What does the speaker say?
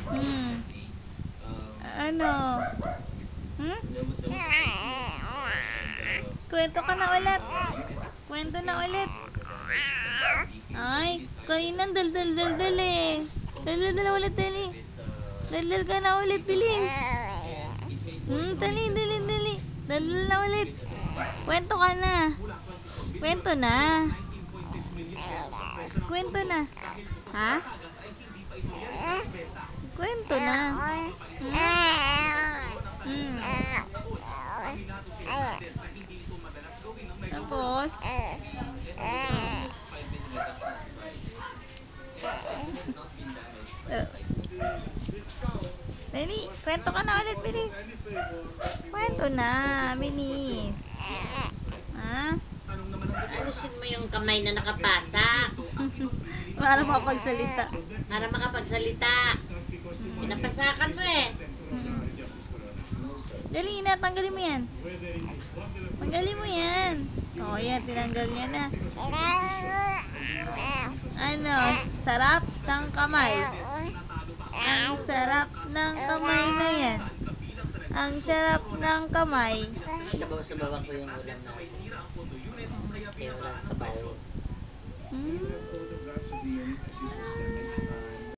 Hmm. Ano? Hmm? Kwento ka na ulit. Kwento na ulit. Ay, kanina dal eh. Dal ulit, dali. Dal ka na ulit, bilis. Dali. Dal na ulit. Kwento ka na. Kwento na. Kwento na. Ha? Kwento na. Hmm. Tapos, uh, dali, kwento ka na ulit, bilis. Kwento na, bilis. Ha? Alusin mo yung kamay na nakapasak Para makapagsalita. para makapagsalita. Pinapasakan mo eh. Dali na, tanggalin mo yan. Tanggalin mo yan. O, yan, tinanggal niya na. Ano, sarap ng kamay. Ang sarap ng kamay na yan. Ang sarap ng kamay. Sabaw sa baba ko yung ulam na. Yung ulam sa bayo. Hmm.